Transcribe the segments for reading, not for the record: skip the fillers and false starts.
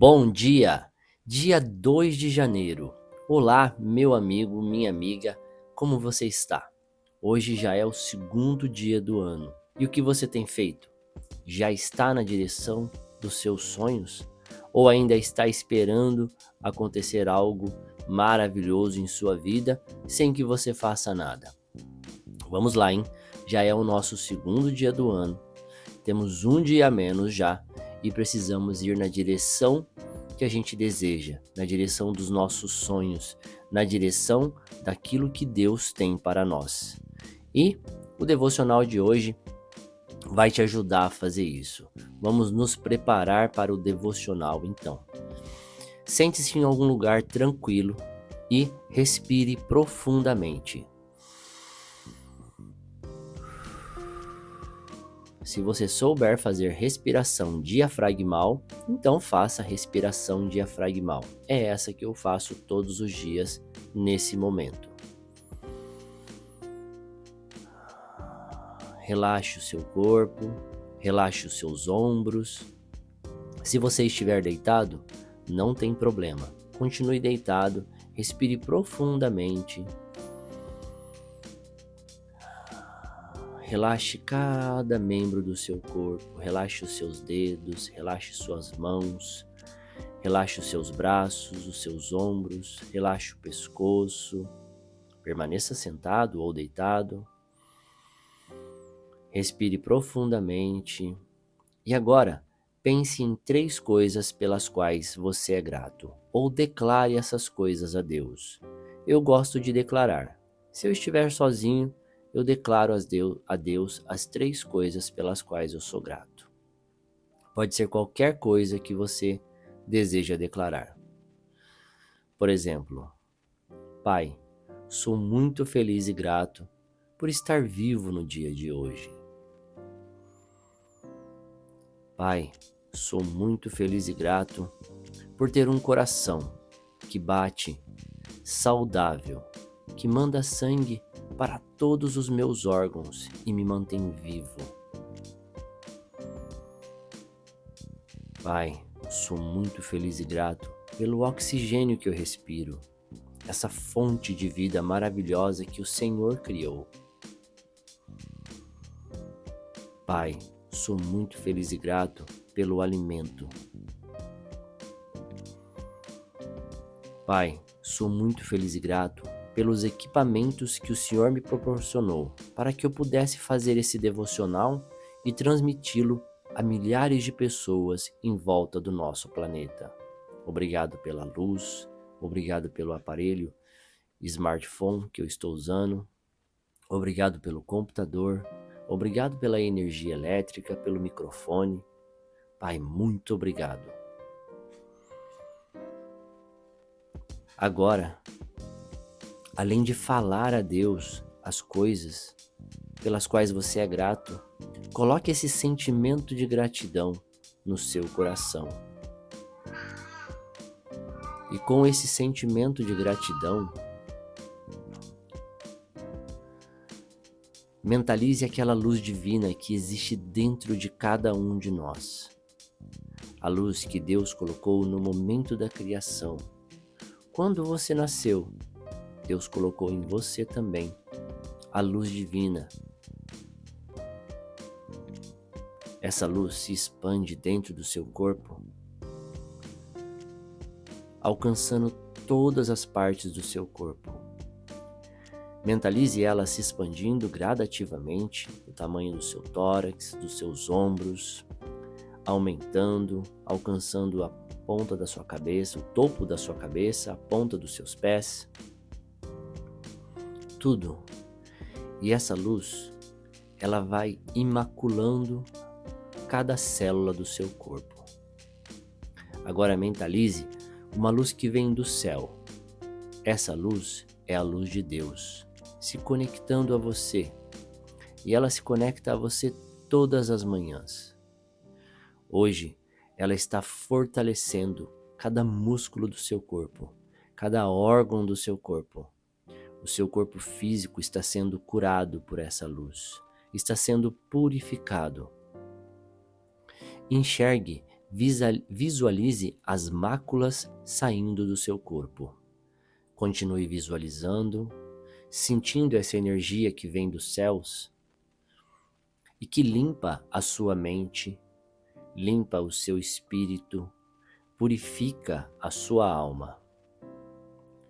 Bom dia! Dia 2 de janeiro. Olá, meu amigo, minha amiga, como você está? Hoje já é o segundo dia do ano. E o que você tem feito? Já está na direção dos seus sonhos? Ou ainda está esperando acontecer algo maravilhoso em sua vida sem que você faça nada? Vamos lá, hein? Já é o nosso segundo dia do ano. Temos um dia a menos já e precisamos ir na direção que a gente deseja, na direção dos nossos sonhos, na direção daquilo que Deus tem para nós. E o devocional de hoje vai te ajudar a fazer isso. Vamos nos preparar para o devocional então. Sente-se em algum lugar tranquilo e respire profundamente. Se você souber fazer respiração diafragmal, então faça respiração diafragmal. É essa que eu faço todos os dias nesse momento. Relaxe o seu corpo, relaxe os seus ombros. Se você estiver deitado, não tem problema. Continue deitado, respire profundamente. Relaxe cada membro do seu corpo, relaxe os seus dedos, relaxe suas mãos, relaxe os seus braços, os seus ombros, relaxe o pescoço. Permaneça sentado ou deitado. Respire profundamente. E agora, pense em 3 coisas pelas quais você é grato, ou declare essas coisas a Deus. Eu gosto de declarar. Se eu estiver sozinho, eu declaro a Deus as 3 coisas pelas quais eu sou grato. Pode ser qualquer coisa que você deseja declarar. Por exemplo, Pai, sou muito feliz e grato por estar vivo no dia de hoje. Pai, sou muito feliz e grato por ter um coração que bate, saudável, que manda sangue para todos os meus órgãos e me mantém vivo. Pai, sou muito feliz e grato pelo oxigênio que eu respiro, essa fonte de vida maravilhosa que o Senhor criou. Pai, sou muito feliz e grato pelo alimento. Pai, sou muito feliz e grato pelos equipamentos que o Senhor me proporcionou para que eu pudesse fazer esse devocional e transmiti-lo a milhares de pessoas em volta do nosso planeta. Obrigado pela luz, obrigado pelo aparelho smartphone que eu estou usando, obrigado pelo computador, obrigado pela energia elétrica, pelo microfone. Pai, muito obrigado. Agora, além de falar a Deus as coisas pelas quais você é grato, coloque esse sentimento de gratidão no seu coração. E com esse sentimento de gratidão, mentalize aquela luz divina que existe dentro de cada um de nós. A luz que Deus colocou no momento da criação. Quando você nasceu, Deus colocou em você também a luz divina. Essa luz se expande dentro do seu corpo, alcançando todas as partes do seu corpo. Mentalize ela se expandindo gradativamente, o tamanho do seu tórax, dos seus ombros, aumentando, alcançando a ponta da sua cabeça, o topo da sua cabeça, a ponta dos seus pés. Tudo. E essa luz, ela vai imaculando cada célula do seu corpo. Agora mentalize uma luz que vem do céu. Essa luz é a luz de Deus, se conectando a você. E ela se conecta a você todas as manhãs. Hoje, ela está fortalecendo cada músculo do seu corpo, cada órgão do seu corpo. O seu corpo físico está sendo curado por essa luz, está sendo purificado. Enxergue Visualize as máculas saindo do seu corpo. Continue visualizando, sentindo essa energia que vem dos céus e que limpa a sua mente, limpa o seu espírito, purifica a sua alma.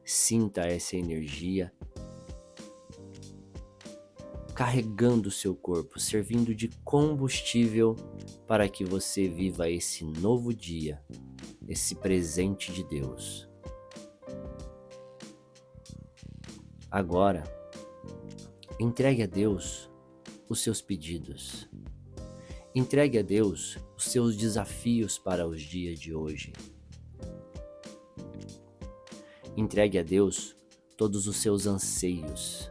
Sinta essa energia carregando o seu corpo, servindo de combustível para que você viva esse novo dia, esse presente de Deus. Agora, entregue a Deus os seus pedidos. Entregue a Deus os seus desafios para os dias de hoje. Entregue a Deus todos os seus anseios.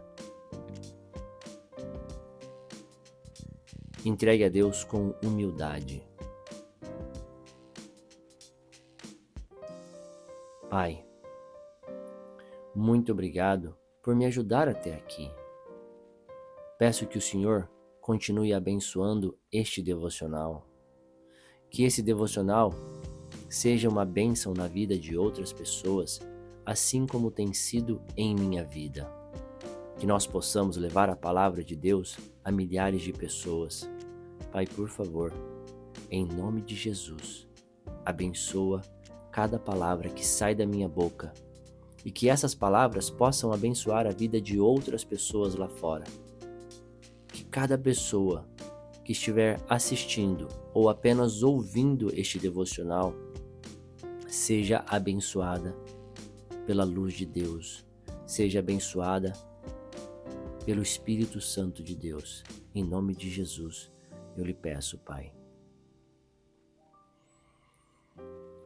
Entregue a Deus com humildade. Pai, muito obrigado por me ajudar até aqui. Peço que o Senhor continue abençoando este devocional. Que esse devocional seja uma bênção na vida de outras pessoas, assim como tem sido em minha vida. Que nós possamos levar a palavra de Deus a milhares de pessoas. Pai, por favor, em nome de Jesus, abençoa cada palavra que sai da minha boca e que essas palavras possam abençoar a vida de outras pessoas lá fora. Que cada pessoa que estiver assistindo ou apenas ouvindo este devocional seja abençoada pela luz de Deus, seja abençoada pelo Espírito Santo de Deus. Em nome de Jesus, eu lhe peço, Pai.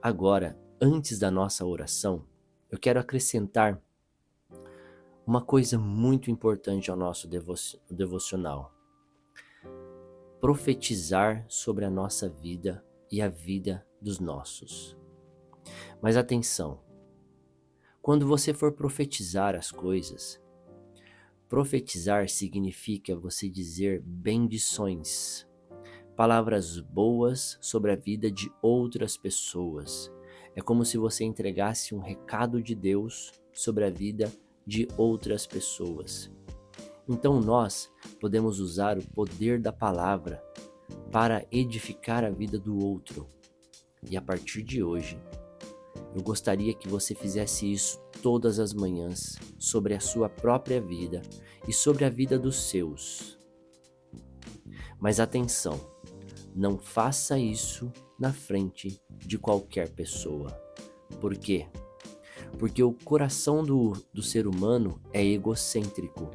Agora, antes da nossa oração, eu quero acrescentar uma coisa muito importante ao nosso devocional. Profetizar sobre a nossa vida e a vida dos nossos. Mas atenção, quando você for profetizar as coisas, profetizar significa você dizer bendições, palavras boas sobre a vida de outras pessoas. É como se você entregasse um recado de Deus sobre a vida de outras pessoas. Então nós podemos usar o poder da palavra para edificar a vida do outro. E a partir de hoje, eu gostaria que você fizesse isso todas as manhãs sobre a sua própria vida e sobre a vida dos seus. Mas atenção, não faça isso na frente de qualquer pessoa. Por quê? Porque o coração do ser humano é egocêntrico.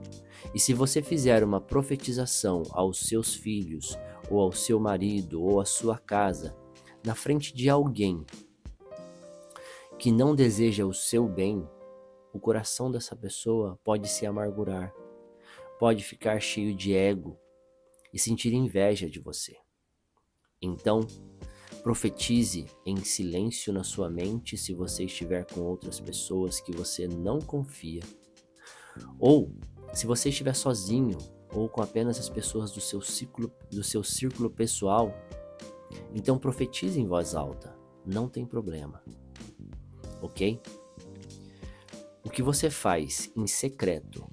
E se você fizer uma profetização aos seus filhos, ou ao seu marido, ou à sua casa, na frente de alguém que não deseja o seu bem, o coração dessa pessoa pode se amargurar, pode ficar cheio de ego e sentir inveja de você. Então, profetize em silêncio na sua mente se você estiver com outras pessoas que você não confia. Ou, se você estiver sozinho ou com apenas as pessoas do seu círculo pessoal, então profetize em voz alta, não tem problema. Ok? O que você faz em secreto,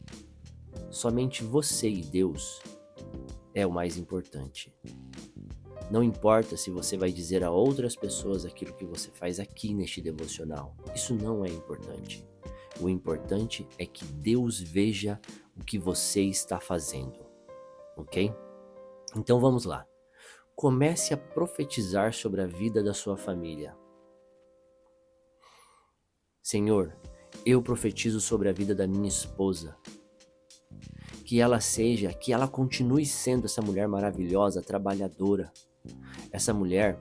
somente você e Deus, é o mais importante. Não importa se você vai dizer a outras pessoas aquilo que você faz aqui neste devocional. Isso não é importante. O importante é que Deus veja o que você está fazendo. Ok? Então vamos lá. Comece a profetizar sobre a vida da sua família. Senhor, eu profetizo sobre a vida da minha esposa. Que ela continue sendo essa mulher maravilhosa, trabalhadora. Essa mulher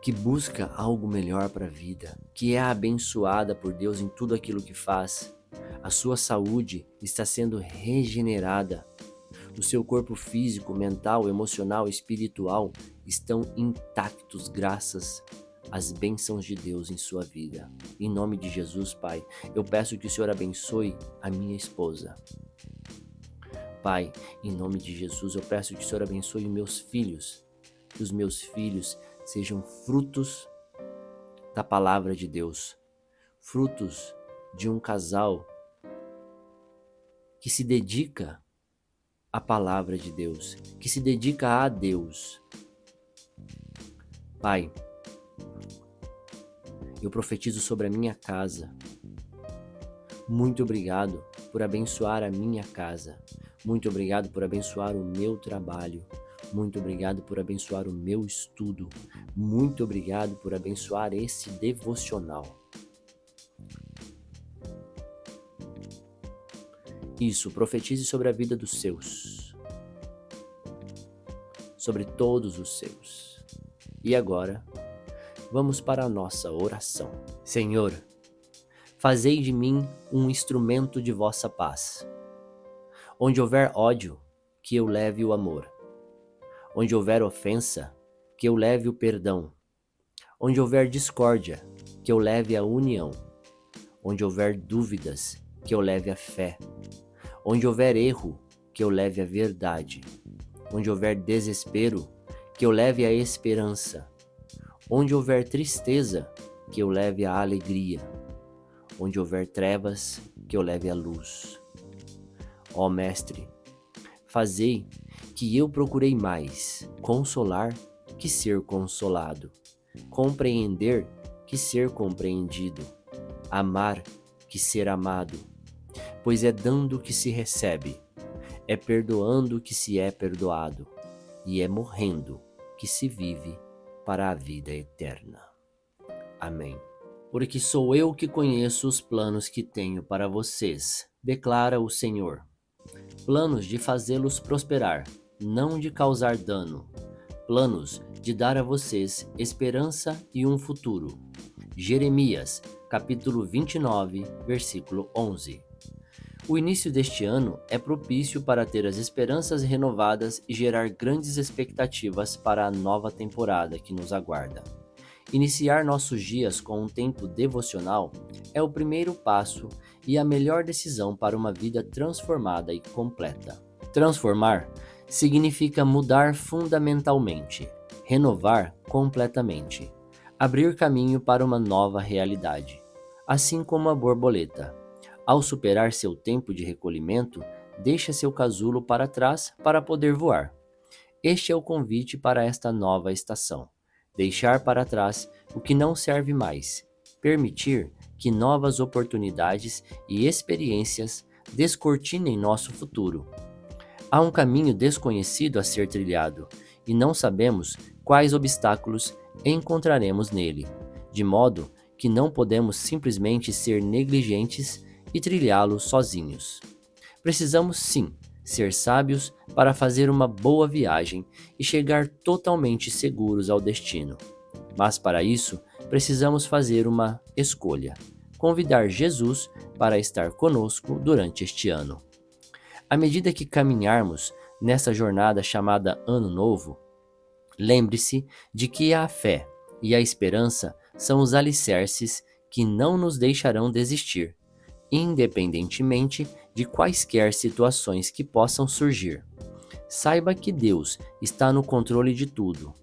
que busca algo melhor para a vida, que é abençoada por Deus em tudo aquilo que faz. A sua saúde está sendo regenerada. O seu corpo físico, mental, emocional e espiritual estão intactos graças às bênçãos de Deus em sua vida. Em nome de Jesus, Pai, eu peço que o Senhor abençoe a minha esposa. Pai, em nome de Jesus, eu peço que o Senhor abençoe os meus filhos, que os meus filhos sejam frutos da palavra de Deus, frutos de um casal que se dedica à palavra de Deus, que se dedica a Deus. Pai, eu profetizo sobre a minha casa. Muito obrigado por abençoar a minha casa. Muito obrigado por abençoar o meu trabalho. Muito obrigado por abençoar o meu estudo. Muito obrigado por abençoar esse devocional. Isso, profetize sobre a vida dos seus. Sobre todos os seus. E agora, vamos para a nossa oração. Senhor, fazei de mim um instrumento de vossa paz. Onde houver ódio, que eu leve o amor. Onde houver ofensa, que eu leve o perdão. Onde houver discórdia, que eu leve a união. Onde houver dúvidas, que eu leve a fé. Onde houver erro, que eu leve a verdade. Onde houver desespero, que eu leve a esperança. Onde houver tristeza, que eu leve a alegria. Onde houver trevas, que eu leve a luz. Ó Mestre, fazei que eu procurei mais consolar que ser consolado, compreender que ser compreendido, amar que ser amado, pois é dando que se recebe, é perdoando que se é perdoado, e é morrendo que se vive para a vida eterna. Amém. Porque sou eu que conheço os planos que tenho para vocês, declara o Senhor. Planos de fazê-los prosperar, não de causar dano. Planos de dar a vocês esperança e um futuro. Jeremias, capítulo 29, versículo 11. O início deste ano é propício para ter as esperanças renovadas e gerar grandes expectativas para a nova temporada que nos aguarda. Iniciar nossos dias com um tempo devocional é o primeiro passo e a melhor decisão para uma vida transformada e completa. Transformar significa mudar fundamentalmente, renovar completamente, abrir caminho para uma nova realidade. Assim como a borboleta, ao superar seu tempo de recolhimento, deixa seu casulo para trás para poder voar. Este é o convite para esta nova estação. Deixar para trás o que não serve mais, permitir que novas oportunidades e experiências descortinem nosso futuro. Há um caminho desconhecido a ser trilhado, e não sabemos quais obstáculos encontraremos nele, de modo que não podemos simplesmente ser negligentes e trilhá-lo sozinhos. Precisamos sim ser sábios para fazer uma boa viagem e chegar totalmente seguros ao destino. Mas para isso, precisamos fazer uma escolha: convidar Jesus para estar conosco durante este ano. À medida que caminharmos nessa jornada chamada Ano Novo, lembre-se de que a fé e a esperança são os alicerces que não nos deixarão desistir, independentemente de quaisquer situações que possam surgir. Saiba que Deus está no controle de tudo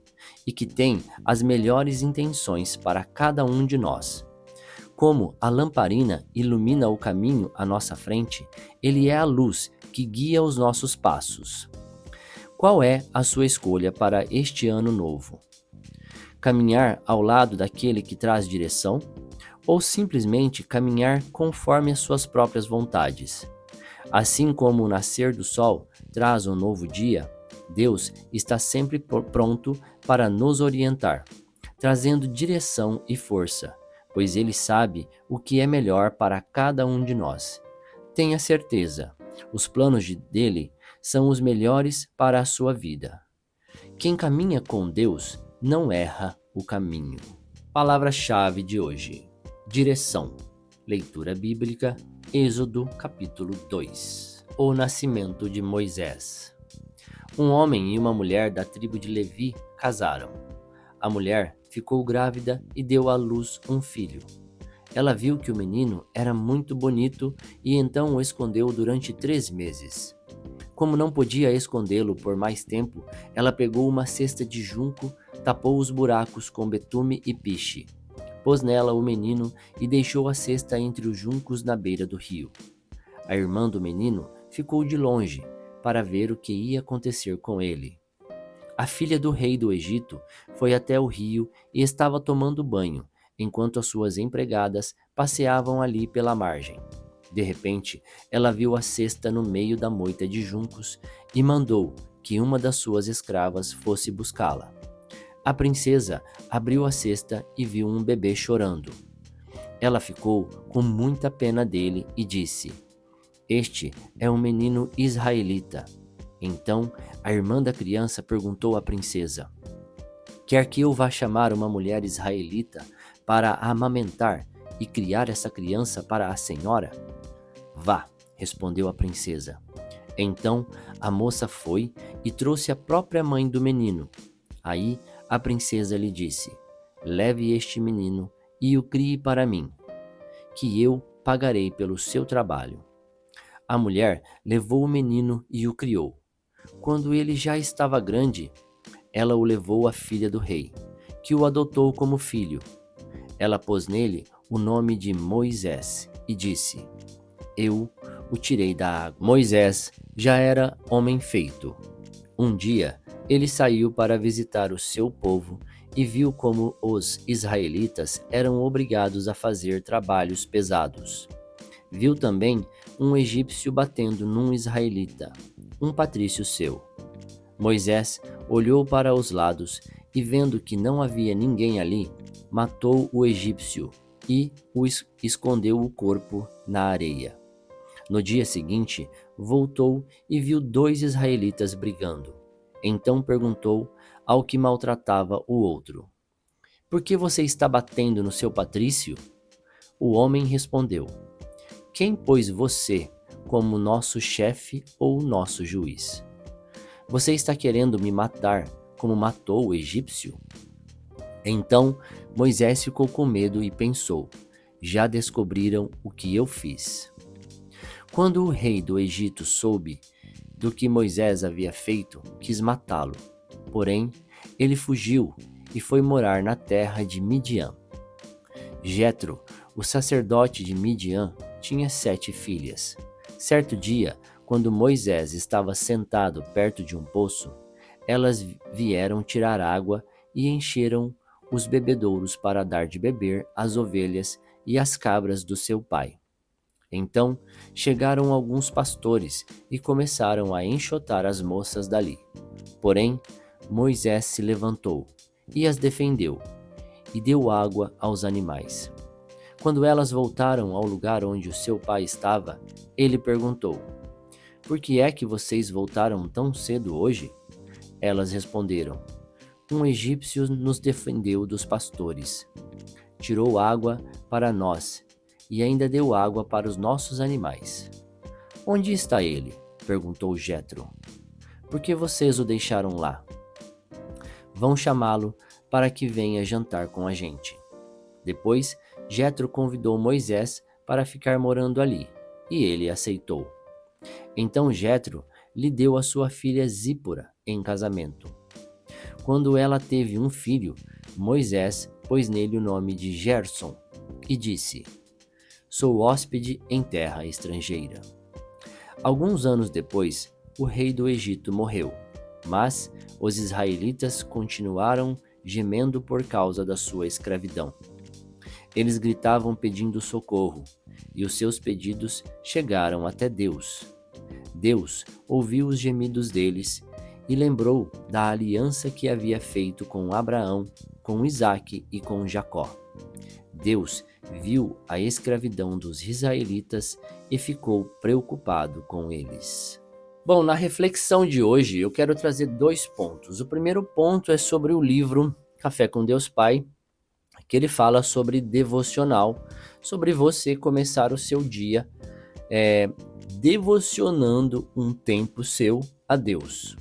e que tem as melhores intenções para cada um de nós. Como a lamparina ilumina o caminho à nossa frente, Ele é a luz que guia os nossos passos. Qual é a sua escolha para este ano novo? Caminhar ao lado daquele que traz direção? Ou simplesmente caminhar conforme as suas próprias vontades? Assim como o nascer do sol traz um novo dia, Deus está sempre pronto para nos orientar, trazendo direção e força, pois Ele sabe o que é melhor para cada um de nós. Tenha certeza, os planos dele são os melhores para a sua vida. Quem caminha com Deus não erra o caminho. Palavra-chave de hoje: direção. Leitura bíblica, Êxodo capítulo 2. O nascimento de Moisés. Um homem e uma mulher da tribo de Levi casaram. A mulher ficou grávida e deu à luz um filho. Ela viu que o menino era muito bonito e então o escondeu durante 3 meses. Como não podia escondê-lo por mais tempo, ela pegou uma cesta de junco, tapou os buracos com betume e piche, pôs nela o menino e deixou a cesta entre os juncos na beira do rio. A irmã do menino ficou de longe para ver o que ia acontecer com ele. A filha do rei do Egito foi até o rio e estava tomando banho, enquanto as suas empregadas passeavam ali pela margem. De repente, ela viu a cesta no meio da moita de juncos e mandou que uma das suas escravas fosse buscá-la. A princesa abriu a cesta e viu um bebê chorando. Ela ficou com muita pena dele e disse: "Este é um menino israelita." Então a irmã da criança perguntou à princesa: "Quer que eu vá chamar uma mulher israelita para amamentar e criar essa criança para a senhora?" "Vá", respondeu a princesa. Então a moça foi e trouxe a própria mãe do menino. Aí a princesa lhe disse: "Leve este menino e o crie para mim, que eu pagarei pelo seu trabalho." A mulher levou o menino e o criou. Quando ele já estava grande, ela o levou à filha do rei, que o adotou como filho. Ela pôs nele o nome de Moisés e disse: "Eu o tirei da água." Moisés já era homem feito. Um dia, ele saiu para visitar o seu povo e viu como os israelitas eram obrigados a fazer trabalhos pesados. Viu também um egípcio batendo num israelita, um patrício seu. Moisés olhou para os lados e, vendo que não havia ninguém ali, matou o egípcio e escondeu o corpo na areia. No dia seguinte, voltou e viu 2 israelitas brigando. Então perguntou ao que maltratava o outro: "Por que você está batendo no seu patrício?" O homem respondeu: "Quem pôs você como nosso chefe ou nosso juiz? Você está querendo me matar como matou o egípcio?" Então Moisés ficou com medo e pensou: "Já descobriram o que eu fiz." Quando o rei do Egito soube do que Moisés havia feito, quis matá-lo. Porém, ele fugiu e foi morar na terra de Midian. Jetro, o sacerdote de Midian, tinha 7 filhas. Certo dia, quando Moisés estava sentado perto de um poço, elas vieram tirar água e encheram os bebedouros para dar de beber às ovelhas e às cabras do seu pai. Então chegaram alguns pastores e começaram a enxotar as moças dali. Porém, Moisés se levantou e as defendeu e deu água aos animais. Quando elas voltaram ao lugar onde o seu pai estava, ele perguntou: "Por que é que vocês voltaram tão cedo hoje?" Elas responderam: "Um egípcio nos defendeu dos pastores, tirou água para nós e ainda deu água para os nossos animais." "Onde está ele?" perguntou Jetro. "Por que vocês o deixaram lá?" "Vão chamá-lo para que venha jantar com a gente." Depois, Jetro convidou Moisés para ficar morando ali, e ele aceitou. Então Jetro lhe deu a sua filha Zípora em casamento. Quando ela teve um filho, Moisés pôs nele o nome de Gerson e disse: "Sou hóspede em terra estrangeira." Alguns anos depois, o rei do Egito morreu, mas os israelitas continuaram gemendo por causa da sua escravidão. Eles gritavam pedindo socorro, e os seus pedidos chegaram até Deus. Deus ouviu os gemidos deles e lembrou da aliança que havia feito com Abraão, com Isaque e com Jacó. Deus viu a escravidão dos israelitas e ficou preocupado com eles. Bom, na reflexão de hoje eu quero trazer 2 pontos. O primeiro ponto é sobre o livro Café com Deus Pai, que ele fala sobre devocional, sobre você começar o seu dia devocionando um tempo seu a Deus.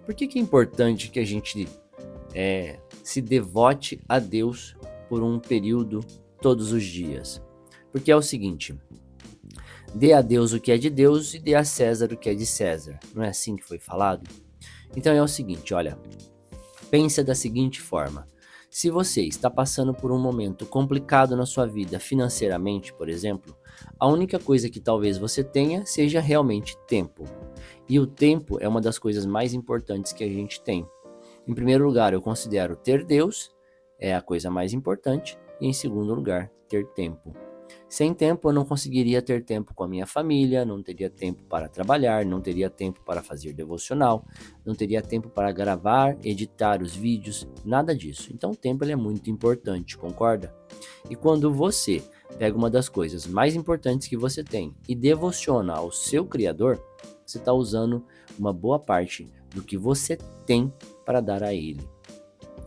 Por que é importante que a gente se devote a Deus por um período todos os dias? Porque é o seguinte: dê a Deus o que é de Deus e dê a César o que é de César. Não é assim que foi falado? Então é o seguinte, olha, Pensa da seguinte forma: se você está passando por um momento complicado na sua vida financeiramente, por exemplo, a única coisa que talvez você tenha seja realmente tempo. E o tempo é uma das coisas mais importantes que a gente tem. Em primeiro lugar, eu considero ter Deus é a coisa mais importante, e em segundo lugar, ter tempo. Sem tempo, eu não conseguiria ter tempo com a minha família, não teria tempo para trabalhar, não teria tempo para fazer devocional, não teria tempo para gravar, editar os vídeos, nada disso. Então, o tempo ele é muito importante, concorda? E quando você pega uma das coisas mais importantes que você tem e devociona ao seu Criador, você está usando uma boa parte do que você tem para dar a Ele.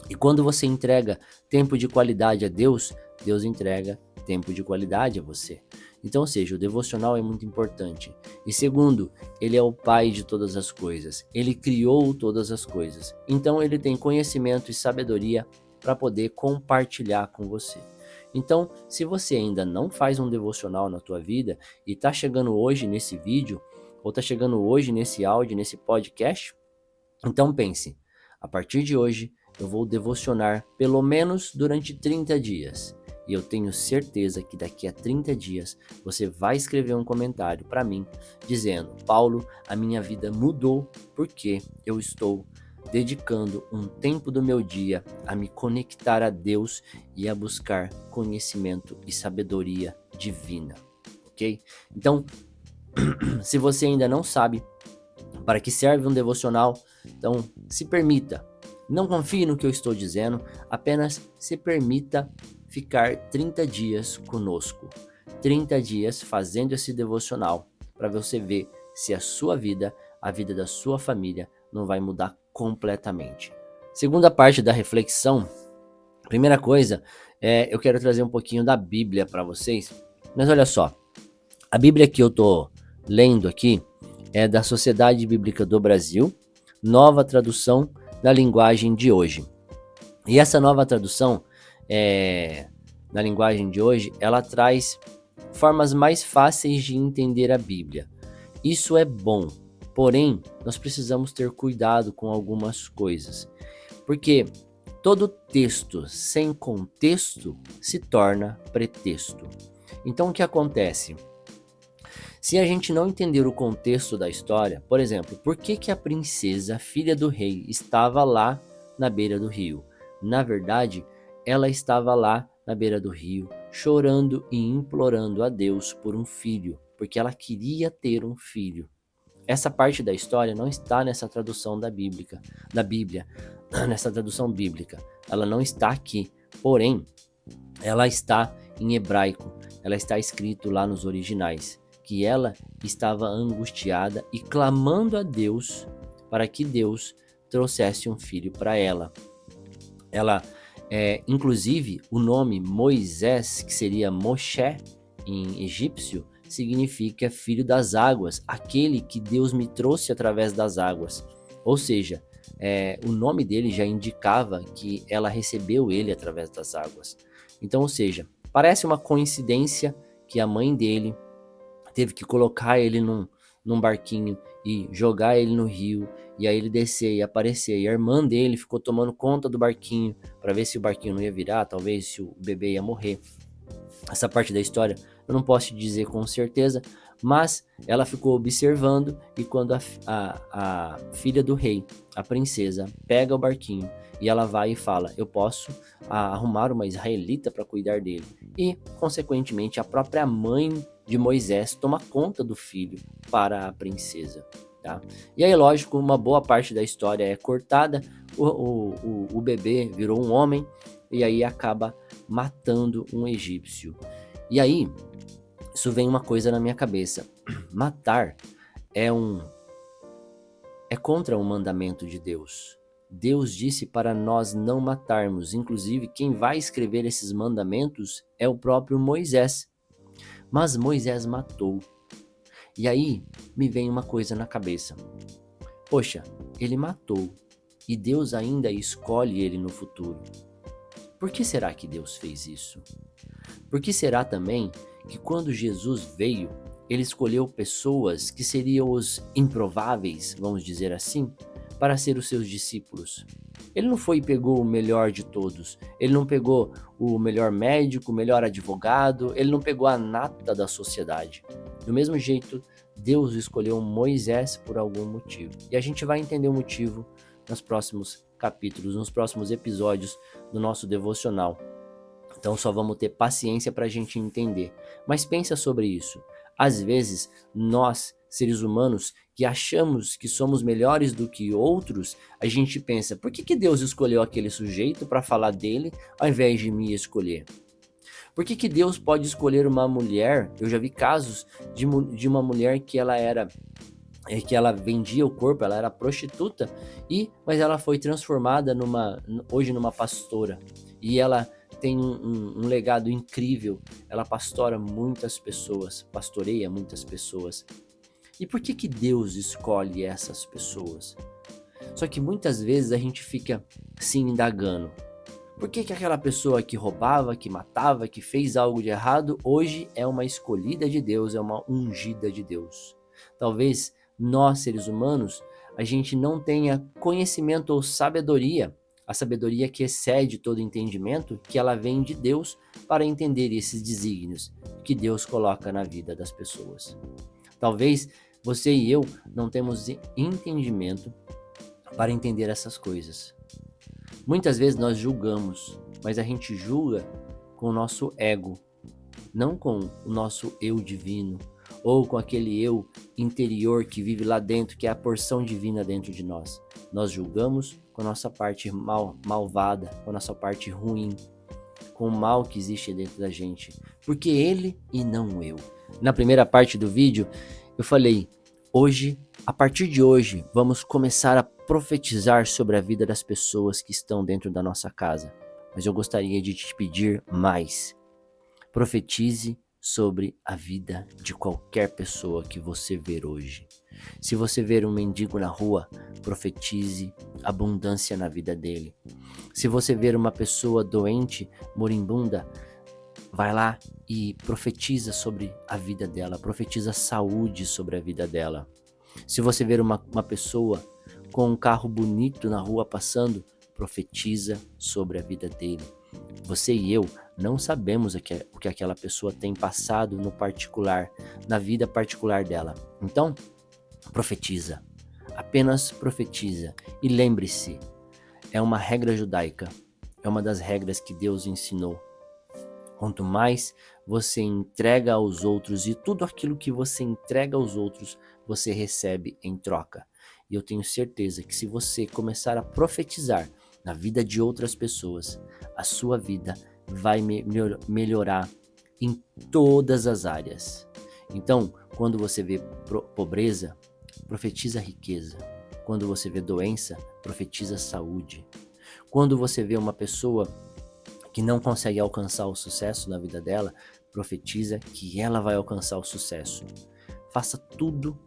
E quando você entrega tempo de qualidade a Deus, Deus entrega tempo de qualidade a você. Então, ou seja, o devocional é muito importante. E segundo, ele é o Pai de todas as coisas. Ele criou todas as coisas. Então, ele tem conhecimento e sabedoria para poder compartilhar com você. Então, se você ainda não faz um devocional na tua vida e está chegando hoje nesse vídeo, ou está chegando hoje nesse áudio, nesse podcast, então pense, a partir de hoje eu vou devocionar pelo menos durante 30 dias. E eu tenho certeza que daqui a 30 dias você vai escrever um comentário para mim dizendo: Paulo, a minha vida mudou porque eu estou dedicando um tempo do meu dia a me conectar a Deus e a buscar conhecimento e sabedoria divina, ok? Então, se você ainda não sabe para que serve um devocional, então se permita, não confie no que eu estou dizendo, apenas se permita ficar 30 dias conosco, 30 dias fazendo esse devocional, para você ver se a sua vida, a vida da sua família, não vai mudar completamente. Segunda parte da reflexão, primeira coisa, eu quero trazer um pouquinho da Bíblia para vocês, mas olha só, a Bíblia que eu tô lendo aqui é da Sociedade Bíblica do Brasil, nova tradução da linguagem de hoje. E essa nova tradução na linguagem de hoje, ela traz formas mais fáceis de entender a Bíblia. Isso é bom, porém, nós precisamos ter cuidado com algumas coisas, porque todo texto sem contexto se torna pretexto. Então, o que acontece? Se a gente não entender o contexto da história, por exemplo, por que a princesa, filha do rei, estava lá na beira do rio? Na verdade, ela estava lá na beira do rio, chorando e implorando a Deus por um filho, porque ela queria ter um filho. Essa parte da história não está nessa tradução da Bíblia, nessa tradução bíblica. Ela não está aqui, porém, ela está em hebraico, ela está escrito lá nos originais, que ela estava angustiada e clamando a Deus para que Deus trouxesse um filho para ela. Inclusive, o nome Moisés, que seria Moshe em egípcio, significa filho das águas, aquele que Deus me trouxe através das águas. Ou seja, o nome dele já indicava que ela recebeu ele através das águas. Então, ou seja, parece uma coincidência que a mãe dele teve que colocar ele num barquinho e jogar ele no rio, e aí ele descer e aparecer, e a irmã dele ficou tomando conta do barquinho para ver se o barquinho não ia virar, talvez se o bebê ia morrer. Essa parte da história eu não posso te dizer com certeza, mas ela ficou observando, e quando a filha do rei, a princesa, pega o barquinho e ela vai e fala: eu posso arrumar uma israelita para cuidar dele, e consequentemente a própria mãe de Moisés toma conta do filho para a princesa, tá? E aí, lógico, uma boa parte da história é cortada, o bebê virou um homem e aí acaba matando um egípcio. E aí, isso vem uma coisa na minha cabeça: matar é contra o mandamento de Deus. Deus disse para nós não matarmos, inclusive quem vai escrever esses mandamentos é o próprio Moisés. Mas Moisés matou. E aí me vem uma coisa na cabeça: poxa, ele matou e Deus ainda escolhe ele no futuro. Por que será que Deus fez isso? Por que será também que quando Jesus veio, ele escolheu pessoas que seriam os improváveis, vamos dizer assim, para ser os seus discípulos? Ele não foi e pegou o melhor de todos. Ele não pegou o melhor médico, o melhor advogado. Ele não pegou a nata da sociedade. Do mesmo jeito, Deus escolheu Moisés por algum motivo. E a gente vai entender o motivo nos próximos capítulos, nos próximos episódios do nosso devocional. Então só vamos ter paciência para a gente entender. Mas pensa sobre isso. Às vezes, nós, seres humanos, que achamos que somos melhores do que outros, a gente pensa, por que Deus escolheu aquele sujeito para falar dele ao invés de me escolher? Por que Deus pode escolher uma mulher? Eu já vi casos de uma mulher que que ela vendia o corpo, ela era prostituta, mas ela foi transformada hoje numa pastora. E ela tem um legado incrível. Ela pastoreia muitas pessoas. E por que Deus escolhe essas pessoas? Só que muitas vezes a gente fica se indagando. Por que aquela pessoa que roubava, que matava, que fez algo de errado, hoje é uma escolhida de Deus, é uma ungida de Deus? Talvez nós, seres humanos, a gente não tenha conhecimento ou sabedoria, a sabedoria que excede todo entendimento, que ela vem de Deus para entender esses desígnios que Deus coloca na vida das pessoas. Talvez você e eu não temos entendimento para entender essas coisas. Muitas vezes nós julgamos, mas a gente julga com o nosso ego, não com o nosso eu divino, ou com aquele eu interior que vive lá dentro, que é a porção divina dentro de nós. Nós julgamos com a nossa parte malvada, com a nossa parte ruim, com o mal que existe dentro da gente, porque ele e não eu. Na primeira parte do vídeo, eu falei, a partir de hoje, vamos começar a profetizar sobre a vida das pessoas que estão dentro da nossa casa. Mas eu gostaria de te pedir mais. Profetize sobre a vida de qualquer pessoa que você ver hoje. Se você ver um mendigo na rua, profetize abundância na vida dele. Se você ver uma pessoa doente, moribunda, vai lá e profetiza sobre a vida dela, profetiza saúde sobre a vida dela. Se você ver uma pessoa com um carro bonito na rua passando, profetiza sobre a vida dele. Você e eu não sabemos o que aquela pessoa tem passado no particular, na vida particular dela. Então, profetiza. Apenas profetiza. E lembre-se, é uma regra judaica. É uma das regras que Deus ensinou. Quanto mais você entrega aos outros e tudo aquilo que você entrega aos outros, você recebe em troca. E eu tenho certeza que se você começar a profetizar na vida de outras pessoas, a sua vida vai melhorar em todas as áreas. Então, quando você vê pobreza, profetiza riqueza. Quando você vê doença, profetiza saúde. Quando você vê uma pessoa que não consegue alcançar o sucesso na vida dela, profetiza que ela vai alcançar o sucesso. Faça tudo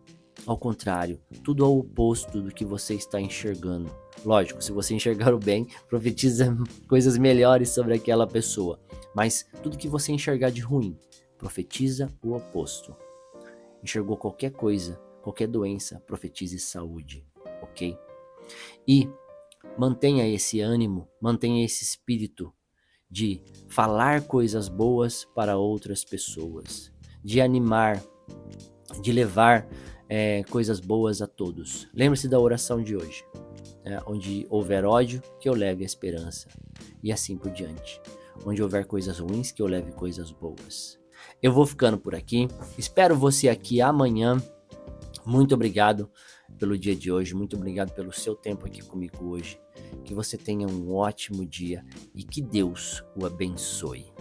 ao contrário, tudo ao oposto do que você está enxergando. Lógico, se você enxergar o bem, profetiza coisas melhores sobre aquela pessoa. Mas tudo que você enxergar de ruim, profetiza o oposto. Enxergou qualquer coisa, qualquer doença, profetize saúde, ok? E mantenha esse ânimo, mantenha esse espírito de falar coisas boas para outras pessoas, de animar, de levar coisas boas a todos. Lembre-se da oração de hoje, onde houver ódio, que eu leve a esperança, e assim por diante. Onde houver coisas ruins, que eu leve coisas boas. Eu vou ficando por aqui, espero você aqui amanhã. Muito obrigado pelo dia de hoje, muito obrigado pelo seu tempo aqui comigo hoje. Que você tenha um ótimo dia e que Deus o abençoe.